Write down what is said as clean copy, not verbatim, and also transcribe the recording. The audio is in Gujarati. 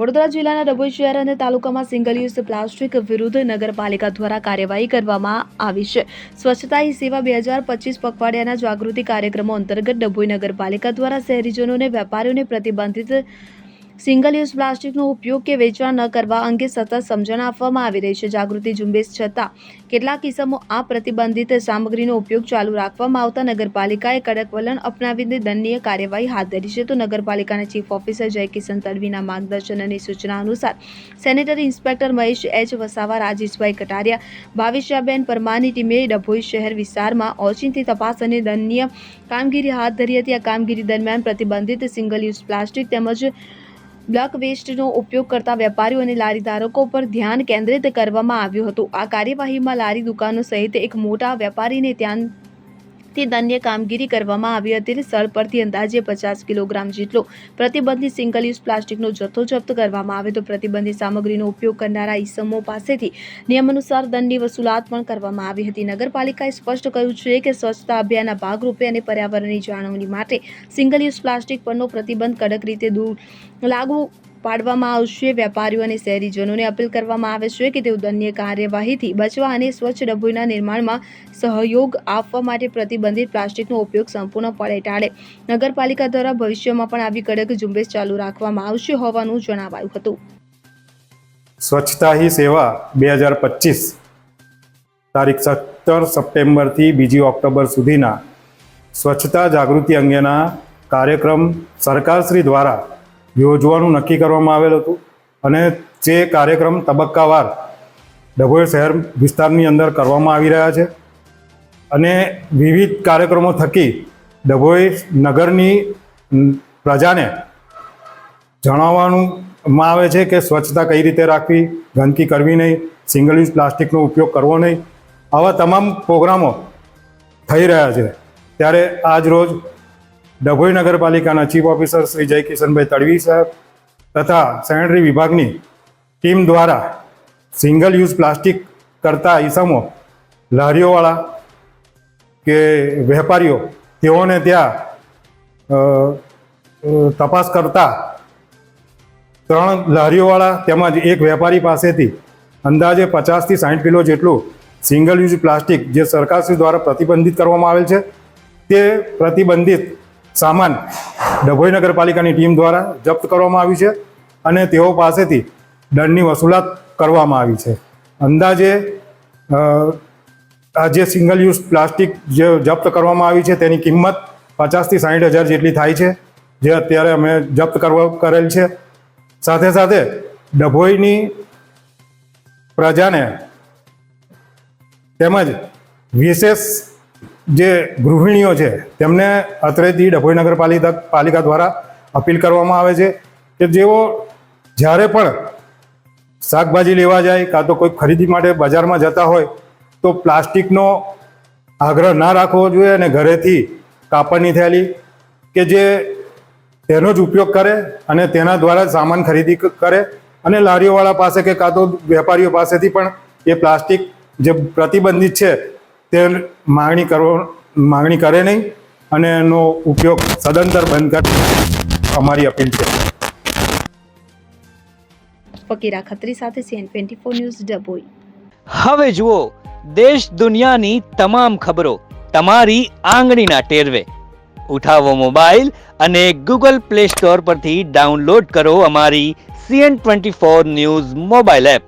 વડોદરા જિલ્લાના ડભોઈ શહેર અને તાલુકામાં સિંગલ યુઝ પ્લાસ્ટિક વિરુદ્ધ નગરપાલિકા દ્વારા કાર્યવાહી કરવામાં આવી છે. સ્વચ્છતા હી સેવા 2025 પખવાડિયાના જાગૃતિ કાર્યક્રમો અંતર્ગત ડભોઈ નગરપાલિકા દ્વારા શહેરીજનોને વેપારીઓને પ્રતિબંધિત સિંગલ યુઝ પ્લાસ્ટિકનો ઉપયોગ કે વેચાણ ન કરવા અંગે સતત સમજણ આપવામાં આવી રહી છે. જાગૃતિ ઝુંબેશ છતાં કેટલાક કિસ્સામાં આ પ્રતિબંધિત સામગ્રીનો ઉપયોગ ચાલુ રાખવામાં આવતા નગરપાલિકાએ કડક વલણ અપનાવીને દંડનીય કાર્યવાહી હાથ ધરી છે. તો નગરપાલિકાના ચીફ ઓફિસર જયકિશન તડવીના માર્ગદર્શન અને સૂચના અનુસાર sanitary inspector Mahesh H Vasava, Rajeshbhai Kataria, Bhavishyaben પરમારની ટીમે ડભોઈ શહેર વિસ્તારમાં ઓચિંતી તપાસ અને દંડનીય કામગીરી હાથ ધરી હતી. આ કામગીરી દરમિયાન પ્રતિબંધિત સિંગલ યુઝ પ્લાસ્ટિક તેમજ બ્લક વેસ્ટનો ઉપયોગ કરતા વેપારીઓ અને લારી ધારકો પર ધ્યાન કેન્દ્રિત કરવામાં આવ્યું હતું. આ કાર્યવાહીમાં લારી દુકાનો સહિત એક મોટા વેપારીને ત્યાંથી દંડનીય કામગીરી કરવામાં આવી હતી. સ્થળ પરથી અંદાજે 50 કિલોગ્રામ જેટલો પ્રતિબંધિત સિંગલ યુઝ પ્લાસ્ટિકનો જથ્થો જપ્ત કરવામાં આવ્યો. તો પ્રતિબંધિત સામગ્રીનો ઉપયોગ કરનારા ઈસમો પાસેથી નિયમાનુસાર દંડની વસૂલાત પણ કરવામાં આવી હતી. નગરપાલિકાએ સ્પષ્ટ કર્યું છે કે સ્વચ્છતા અભિયાનના ભાગરૂપે અને પર્યાવરણની જાળવણી માટે સિંગલ યુઝ પ્લાસ્ટિક પરનો પ્રતિબંધ કડક રીતે લાગુ પાડવામાં આવશે. વેપારીઓ અને શહેરીજનોને અપીલ કરવામાં આવે છે કે તેઓ દંડનીય કાર્યવાહીથી બચવા અને સ્વચ્છ ડભોઈના નિર્માણમાં સહયોગ આપવા માટે પ્રતિબંધિત પ્લાસ્ટિકનો ઉપયોગ સંપૂર્ણપણે ટાળે. નગરપાલિકા દ્વારા ભવિષ્યમાં પણ આવી કડક ઝુંબેશ ચાલુ રાખવામાં આવશે હોવાનું જણાવાયું હતું. સ્વચ્છતા હી સેવા 2025 તારીખ 17 સપ્ટેમ્બરથી 2 ઓક્ટોબર સુધીના સ્વચ્છતા જાગૃતિ અંગેના કાર્યક્રમ સરકારશ્રી દ્વારા યોજવાનું નક્કી કરવામાં આવેલ હતું અને જે કાર્યક્રમ તબક્કાવાર ડભોઈ શહેર વિસ્તારની અંદર કરવામાં આવી રહ્યા છે અને વિવિધ કાર્યક્રમો થકી ડભોઈ નગરની પ્રજાને જણાવવામાં આવે છે કે સ્વચ્છતા કઈ રીતે રાખવી, ગંદકી કરવી નહીં, સિંગલ યુઝ પ્લાસ્ટિકનો ઉપયોગ કરવો નહીં. આવા તમામ પ્રોગ્રામો થઈ રહ્યા છે. ત્યારે આજ રોજ ડભોઈ નગરપાલિકાના ચીફ ઓફિસર શ્રી જયકિશનભાઈ તડવી સાહેબ તથા સેનેટરી વિભાગની ટીમ દ્વારા સિંગલ યુઝ પ્લાસ્ટિક કરતા ઈસમો, લારીઓવાળા કે વેપારીઓ તેઓને ત્યાં તપાસ કરતા 3 લારીઓવાળા તેમજ એક વેપારી પાસેથી અંદાજે 50 થી 60 કિલો જેટલું સિંગલ યુઝ પ્લાસ્ટિક જે સરકારશ્રી દ્વારા પ્રતિબંધિત કરવામાં આવેલ છે તે પ્રતિબંધિત સામાન ડભોઈ નગરપાલિકાની ટીમ દ્વારા જપ્ત કરવામાં આવી છે અને તેઓ પાસેથી દંડની વસૂલાત કરવામાં આવી છે. અંદાજે આ જે સિંગલ યુઝ પ્લાસ્ટિક જે જપ્ત કરવામાં આવી છે તેની કિંમત 50 થી 60 હજાર જેટલી થાય છે, જે અત્યારે અમે જપ્ત કરેલ છે. સાથે સાથે ડભોઈની પ્રજાને તેમજ વિશેષ જે ગૃહિણીઓ છે તેમને અત્રેથી ડભોઈ નગરપાલિકા દ્વારા અપીલ કરવામાં આવે છે કે જેઓ જ્યારે પણ શાકભાજી લેવા જાય કાં તો કોઈ ખરીદી માટે બજારમાં જતા હોય તો પ્લાસ્ટિકનો આગ્રહ ના રાખવો જોઈએ અને ઘરેથી કાપડની થેલી કે જે તેનો જ ઉપયોગ કરે અને તેના દ્વારા સામાન ખરીદી કરે અને લારીઓવાળા પાસે કે કાં તો વેપારીઓ પાસેથી પણ એ પ્લાસ્ટિક જે પ્રતિબંધિત છે તે માંગણી કરે નહીં અને એનો ઉપયોગ સદંતર બંધ કરે અમારી અપીલ છે. ફકીરા ખત્રી સાથે CN24 ન્યૂઝ ડભોઈ. હવે જુઓ દેશ દુનિયાની તમામ ખબરો તમારી આંગળીના ટેરવે. ઉઠાવો મોબાઈલ અને Google Play Store પરથી ડાઉનલોડ કરો અમારી CN24 ન્યૂઝ મોબાઈલ એપ.